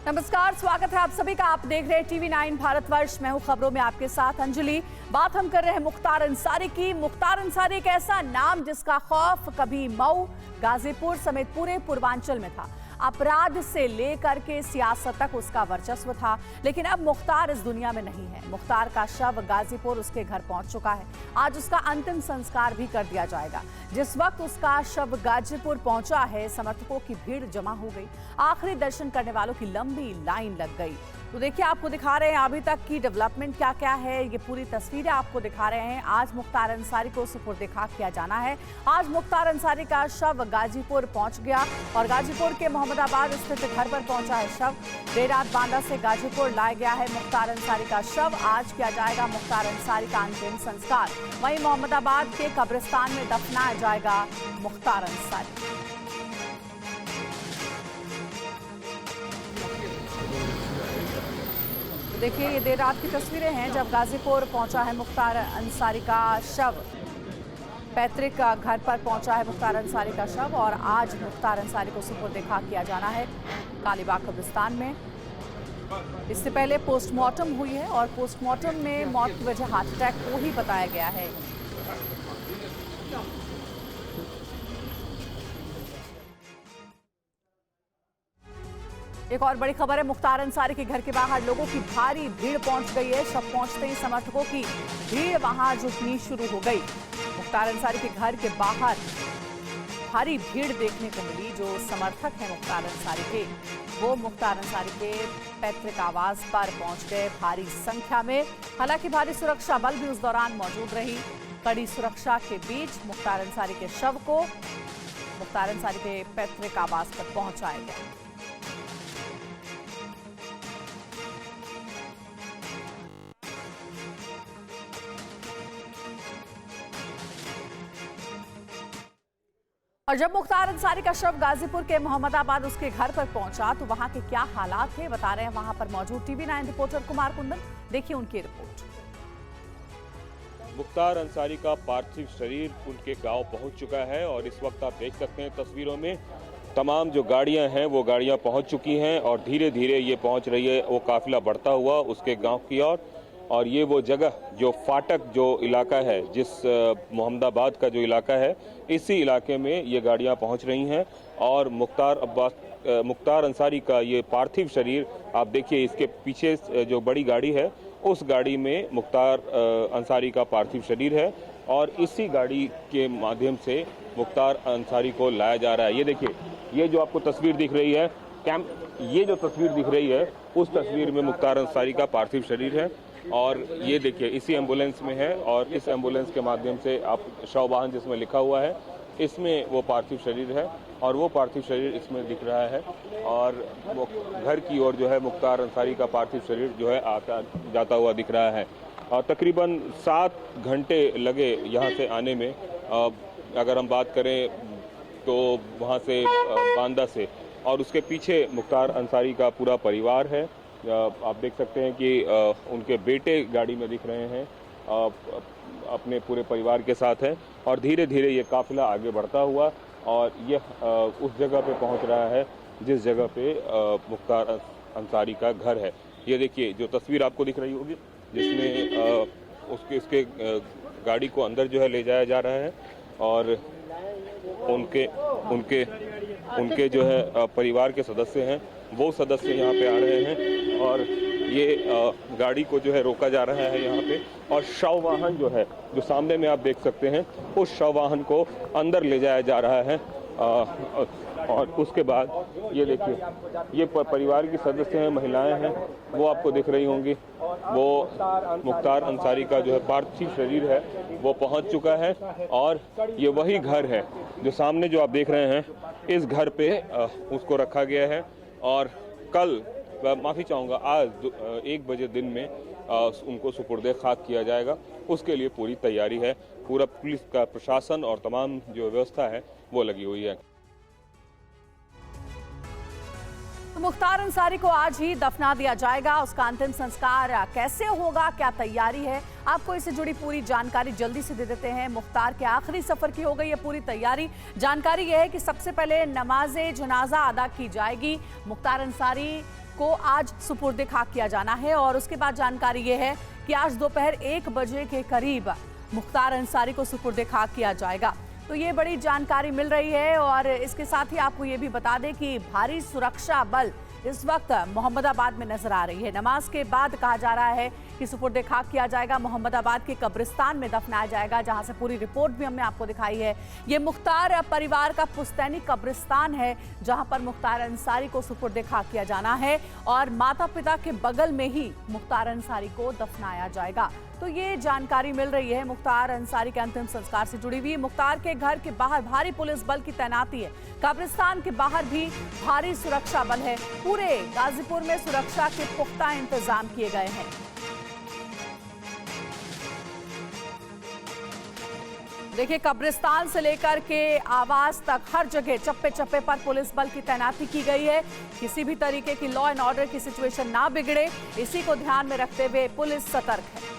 नमस्कार, स्वागत है आप सभी का। आप देख रहे हैं टीवी9 भारतवर्ष। मैं हूं खबरों में आपके साथ अंजलि। बात हम कर रहे हैं मुख्तार अंसारी की। मुख्तार अंसारी एक ऐसा नाम जिसका खौफ कभी मऊ, गाजीपुर समेत पूरे पूर्वांचल में था। अपराध से लेकर के सियासत तक उसका वर्चस्व था, लेकिन अब मुख्तार इस दुनिया में नहीं है। मुख्तार का शव गाजीपुर उसके घर पहुंच चुका है। आज उसका अंतिम संस्कार भी कर दिया जाएगा। जिस वक्त उसका शव गाजीपुर पहुंचा है, समर्थकों की भीड़ जमा हो गई। आखिरी दर्शन करने वालों की लंबी लाइन लग गई। तो देखिए, आपको दिखा रहे हैं अभी तक की डेवलपमेंट क्या क्या है। ये पूरी तस्वीरें आपको दिखा रहे हैं। आज मुख्तार अंसारी को सुपुर्द खाक किया जाना है। आज मुख्तार अंसारी का शव गाजीपुर पहुंच गया और गाजीपुर के मोहम्मदाबाद स्थित घर पर पहुंचा है शव। देर रात बांदा से गाजीपुर लाया गया है मुख्तार अंसारी का शव। आज किया जाएगा मुख्तार अंसारी का अंतिम संस्कार। वहीं मोहम्मदाबाद के कब्रिस्तान में दफनाया जाएगा मुख्तार अंसारी। देखिए, ये देर रात की तस्वीरें हैं जब गाजीपुर पहुंचा है मुख्तार अंसारी का शव। पैतृक घर पर पहुंचा है मुख्तार अंसारी का शव और आज मुख्तार अंसारी को सुपुर्द खाक किया जाना है कालीबाग कब्रिस्तान में। इससे पहले पोस्टमार्टम हुई है और पोस्टमार्टम में मौत की वजह हार्ट अटैक को ही बताया गया है। एक और बड़ी खबर है, मुख्तार अंसारी के घर के बाहर लोगों की भारी भीड़ पहुंच गई है। शव पहुंचते ही समर्थकों की भीड़ वहां जुटनी शुरू हो गई। मुख्तार अंसारी के घर के बाहर भारी भीड़ देखने को मिली। जो समर्थक हैं मुख्तार अंसारी के, वो मुख्तार अंसारी के पैतृक आवास पर पहुंच गए भारी संख्या में। हालांकि भारी सुरक्षा बल भी उस दौरान मौजूद रही। कड़ी सुरक्षा के बीच मुख्तार अंसारी के शव को मुख्तार अंसारी के पैतृक आवास पर पहुंचाया गया। और जब मुख्तार अंसारी का शव गाजीपुर के मोहम्मदाबाद उसके घर पर पहुंचा तो वहां के क्या हालात थे, बता रहे हैं वहां पर मौजूद टीवी9 रिपोर्टर कुमार कुंदन। देखिए उनकी रिपोर्ट। मुख्तार अंसारी का पार्थिव शरीर उनके गांव पहुंच चुका है और इस वक्त आप देख सकते हैं तस्वीरों में तमाम जो गाड़ियां हैं वो गाड़ियां पहुंच चुकी हैं और धीरे धीरे ये पहुंच रही है वो काफिला बढ़ता हुआ उसके गांव की ओर। और ये वो जगह जो फाटक जो इलाका है, जिस मोहम्मदाबाद का जो इलाका है, इसी इलाके में ये गाड़ियां पहुंच रही हैं और मुख्तार अंसारी का ये पार्थिव शरीर आप देखिए, इसके पीछे जो बड़ी गाड़ी है उस गाड़ी में मुख्तार अंसारी का पार्थिव शरीर है और इसी गाड़ी के माध्यम से मुख्तार अंसारी को लाया जा रहा है। ये देखिए, ये जो आपको तस्वीर दिख रही है ये जो तस्वीर दिख रही है उस तस्वीर में मुख्तार अंसारी का पार्थिव शरीर है और ये देखिए इसी एम्बुलेंस में है और इस एम्बुलेंस के माध्यम से आप शव वाहन जिसमें लिखा हुआ है इसमें वो पार्थिव शरीर है और वो पार्थिव शरीर इसमें दिख रहा है और वो घर की ओर जो है मुख्तार अंसारी का पार्थिव शरीर जो है आता जाता हुआ दिख रहा है। और तकरीबन 7 घंटे लगे यहाँ से आने में। अगर हम बात करें तो वहाँ से बांदा से, और उसके पीछे मुख्तार अंसारी का पूरा परिवार है। आप देख सकते हैं कि उनके बेटे गाड़ी में दिख रहे हैं, अपने पूरे परिवार के साथ हैं और धीरे धीरे ये काफिला आगे बढ़ता हुआ और ये उस जगह पे पहुंच रहा है जिस जगह पे मुख्तार अंसारी का घर है। ये देखिए जो तस्वीर आपको दिख रही होगी जिसमें इसके गाड़ी को अंदर जो है ले जाया जा रहा है और उनके जो है परिवार के सदस्य हैं वो सदस्य यहाँ पे आ रहे हैं और ये गाड़ी को जो है रोका जा रहा है यहाँ पे और शव वाहन जो है जो सामने में आप देख सकते हैं उस शव वाहन को अंदर ले जाया जा रहा है। और उसके बाद ये देखिए, ये परिवार की सदस्य हैं, महिलाएं हैं, वो आपको दिख रही होंगी। वो मुख्तार अंसारी का जो है पार्थिव शरीर है वो पहुंच चुका है और ये वही घर है जो सामने जो आप देख रहे हैं, इस घर पे उसको रखा गया है और कल, माफ़ी चाहूँगा, आज 1 बजे दिन में उनको सुपुर्द खाक किया जाएगा। उसके लिए पूरी तैयारी है, पूरा पुलिस का प्रशासन और तमाम जो व्यवस्था है वो लगी हुई है। मुख्तार अंसारी को आज ही दफना दिया जाएगा। उसका अंतिम संस्कार कैसे होगा, क्या तैयारी है, आपको इससे जुड़ी पूरी जानकारी जल्दी से दे देते हैं। मुख्तार के आखिरी सफर की हो गई है पूरी तैयारी। जानकारी यह है कि सबसे पहले नमाज जनाजा अदा की जाएगी। मुख्तार अंसारी को आज सुपुर्द खाक किया जाना है। और उसके बाद जानकारी ये है कि आज दोपहर 1 बजे के करीब मुख्तार अंसारी को सुपुर्द खाक किया जाएगा। तो ये बड़ी जानकारी मिल रही है। और इसके साथ ही आपको ये भी बता दें कि भारी सुरक्षा बल इस वक्त मोहम्मदाबाद में नजर आ रही है। नमाज के बाद कहा जा रहा है कि सुपुर्द खाक किया जाएगा, मोहम्मदाबाद के कब्रिस्तान में दफनाया जाएगा, जहां से पूरी रिपोर्ट भी हमने आपको दिखाई है। ये मुख्तार परिवार का पुश्तैनी कब्रिस्तान है, जहां पर मुख्तार अंसारी को सुपुर्द खाक किया जाना है और माता पिता के बगल में ही मुख्तार अंसारी को दफनाया जाएगा। तो ये जानकारी मिल रही है मुख्तार अंसारी के अंतिम संस्कार से जुड़ी हुई। मुख्तार के घर के बाहर भारी पुलिस बल की तैनाती है, कब्रिस्तान के बाहर भी भारी सुरक्षा बल है। पूरे गाजीपुर में सुरक्षा के पुख्ता इंतजाम किए गए हैं। देखिए, कब्रिस्तान से लेकर के आवास तक हर जगह चप्पे चप्पे पर पुलिस बल की तैनाती की गई है। किसी भी तरीके की लॉ एंड ऑर्डर की सिचुएशन ना बिगड़े, इसी को ध्यान में रखते हुए पुलिस सतर्क है।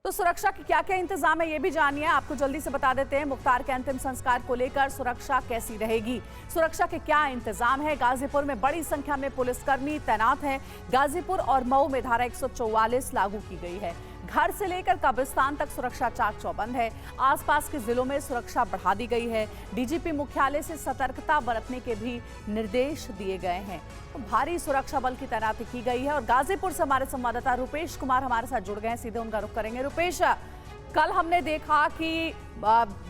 तो सुरक्षा के क्या क्या इंतजाम है ये भी जानिए, आपको जल्दी से बता देते हैं। मुख्तार के अंतिम संस्कार को लेकर सुरक्षा कैसी रहेगी, सुरक्षा के क्या इंतजाम है। गाजीपुर में बड़ी संख्या में पुलिसकर्मी तैनात हैं। गाजीपुर और मऊ में धारा 144 लागू की गई है। घर से लेकर कब्रिस्तान तक सुरक्षा चाक चौबंद है। आसपास के जिलों में सुरक्षा बढ़ा दी गई है। डीजीपी मुख्यालय से सतर्कता बरतने के भी निर्देश दिए गए हैं। तो भारी सुरक्षा बल की तैनाती की गई है। और गाजीपुर से हमारे संवाददाता रुपेश कुमार हमारे साथ जुड़ गए हैं, सीधे उनका रुख करेंगे। रुपेश, कल हमने देखा कि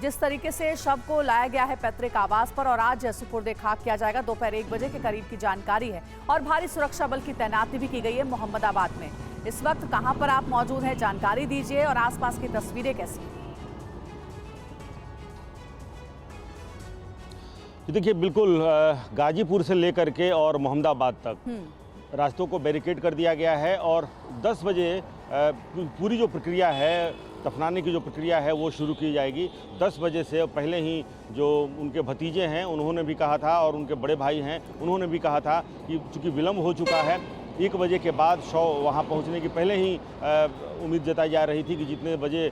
जिस तरीके से शव को लाया गया है पैतृक आवास पर और आज सुपुर्द खाक किया जाएगा, दोपहर 1 बजे के करीब की जानकारी है। और भारी सुरक्षा बल की तैनाती भी की गई है मोहम्मदाबाद में। इस वक्त कहां पर आप मौजूद हैं, जानकारी दीजिए और आसपास की तस्वीरें कैसी हैं? देखिए, बिल्कुल गाजीपुर से लेकर के और मोहम्मदाबाद तक रास्तों को बैरिकेड कर दिया गया है और 10 बजे पूरी जो प्रक्रिया है, दफनाने की जो प्रक्रिया है वो शुरू की जाएगी। 10 बजे से पहले ही जो उनके भतीजे हैं उन्होंने भी कहा था और उनके बड़े भाई हैं उन्होंने भी कहा था कि चूँकि विलम्ब हो चुका है, 1 बजे के बाद शव वहाँ पहुँचने की पहले ही उम्मीद जताई जा रही थी कि जितने बजे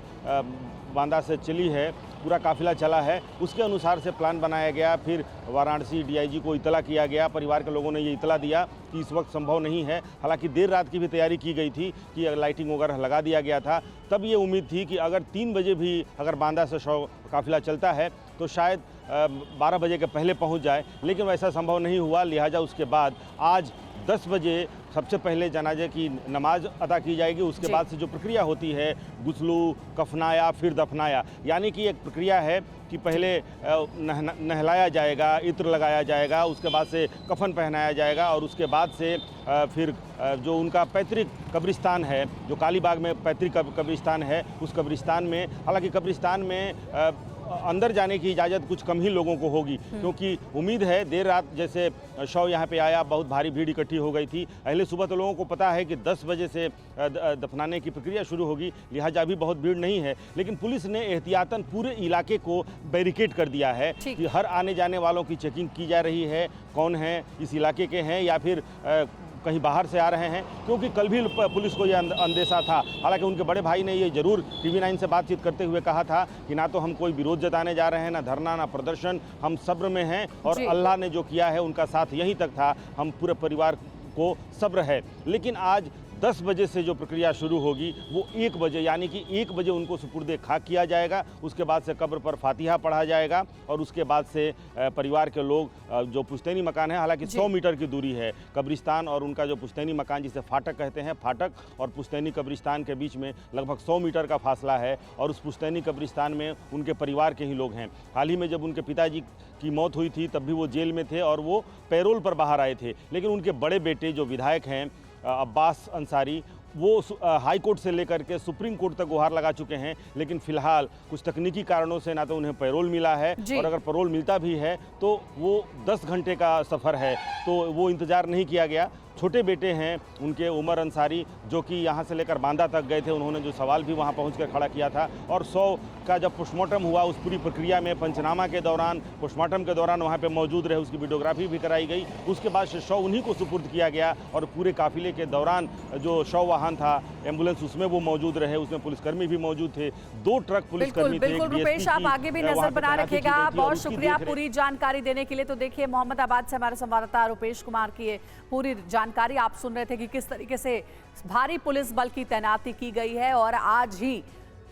बांदा से चली है पूरा काफिला चला है, उसके अनुसार से प्लान बनाया गया। फिर वाराणसी डीआईजी को इतला किया गया। परिवार के लोगों ने ये इतला दिया कि इस वक्त संभव नहीं है। हालांकि देर रात की भी तैयारी की गई थी कि लाइटिंग वगैरह लगा दिया गया था। तब ये उम्मीद थी कि अगर 3 बजे भी अगर बांदा से शव काफिला चलता है तो शायद 12 बजे के पहले पहुँच जाए, लेकिन वैसा संभव नहीं हुआ। लिहाजा उसके बाद आज 10 बजे सबसे पहले जनाजे की नमाज अदा की जाएगी। उसके बाद से जो प्रक्रिया होती है, गुस्लू, कफनाया, फिर दफनाया, यानी कि एक प्रक्रिया है कि पहले नहलाया जाएगा, इत्र लगाया जाएगा, उसके बाद से कफन पहनाया जाएगा और उसके बाद से फिर जो उनका पैतृक कब्रिस्तान है, जो कालीबाग में पैतृक कब्रिस्तान है, उस कब्रिस्तान में, हालांकि कब्रिस्तान में अंदर जाने की इजाज़त कुछ कम ही लोगों को होगी, क्योंकि उम्मीद है देर रात जैसे शव यहाँ पे आया, बहुत भारी भीड़ इकट्ठी हो गई थी। अहले सुबह तो लोगों को पता है कि 10 बजे से दफनाने की प्रक्रिया शुरू होगी, लिहाजा अभी बहुत भीड़ नहीं है। लेकिन पुलिस ने एहतियातन पूरे इलाके को बैरिकेड कर दिया है कि हर आने जाने वालों की चेकिंग की जा रही है, कौन है, इस इलाके के हैं या फिर कहीं बाहर से आ रहे हैं, क्योंकि कल भी पुलिस को यह अंदेशा था। हालांकि उनके बड़े भाई ने ये जरूर TV9 से बातचीत करते हुए कहा था कि ना तो हम कोई विरोध जताने जा रहे हैं, ना धरना, ना प्रदर्शन, हम सब्र में हैं और अल्लाह ने जो किया है उनका साथ यहीं तक था, हम पूरे परिवार को सब्र है। लेकिन आज 10 बजे से जो प्रक्रिया शुरू होगी वो 1 बजे, यानी कि 1 बजे उनको सुपुर्द खाक किया जाएगा। उसके बाद से कब्र पर फातिहा पढ़ा जाएगा और उसके बाद से परिवार के लोग जो पुश्तैनी मकान है, हालांकि 100 मीटर की दूरी है कब्रिस्तान और उनका जो पुश्तैनी मकान जिसे फाटक कहते हैं, फाटक और पुश्तैनी कब्रिस्तान के बीच में लगभग 100 मीटर का फासला है और उस पुश्तैनी कब्रिस्तान में उनके परिवार के ही लोग हैं। हाल ही में जब उनके पिताजी की मौत हुई थी तब भी वो जेल में थे और वो पैरोल पर बाहर आए थे, लेकिन उनके बड़े बेटे जो विधायक हैं अब्बास अंसारी, वो हाई कोर्ट से लेकर के सुप्रीम कोर्ट तक गुहार लगा चुके हैं, लेकिन फिलहाल कुछ तकनीकी कारणों से ना तो उन्हें पैरोल मिला है और अगर पैरोल मिलता भी है तो वो 10 घंटे का सफ़र है, तो वो इंतज़ार नहीं किया गया। छोटे बेटे हैं उनके उमर अंसारी, जो कि यहाँ से लेकर बांदा तक गए थे। उन्होंने जो सवाल भी वहाँ पहुँच कर खड़ा किया था। और 100 का जब पोस्टमार्टम हुआ, उस पूरी प्रक्रिया में पंचनामा के दौरान, पोस्टमार्टम के दौरान वहाँ पे मौजूद रहे, उसकी वीडियोग्राफी भी कराई गई। उसके बाद शव उन्हीं को सुपुर्द किया गया और पूरे काफिले के दौरान जो शव वाहन था, एम्बुलेंस, उसमें वो मौजूद रहे, उसमें पुलिसकर्मी भी मौजूद थे। 2 ट्रक पुलिसकर्मी थे। बिल्कुल रुपेश, आप आगे भी नजर बना रखिएगा। बहुत शुक्रिया पूरी जानकारी देने के लिए। तो देखिए, मोहम्मदाबाद से हमारे संवाददाता रुपेश कुमार की ये पूरी जानकारी आप सुन रहे थे कि किस तरीके से भारी पुलिस बल की तैनाती की गई है और आज ही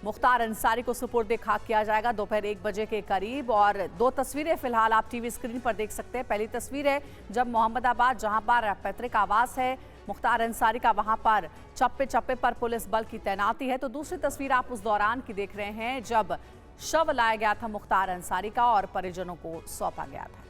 मुख्तार अंसारी को सुपुर्द खाक किया जाएगा दोपहर 1 बजे के करीब। और 2 तस्वीरें फिलहाल आप टीवी स्क्रीन पर देख सकते हैं। पहली तस्वीर है जब मोहम्मदाबाद, जहां पर पैतृक आवास है मुख्तार अंसारी का, वहां पर चप्पे चप्पे पर पुलिस बल की तैनाती है। तो दूसरी तस्वीर आप उस दौरान की देख रहे हैं जब शव लाया गया था मुख्तार अंसारी का और परिजनों को सौंपा गया था।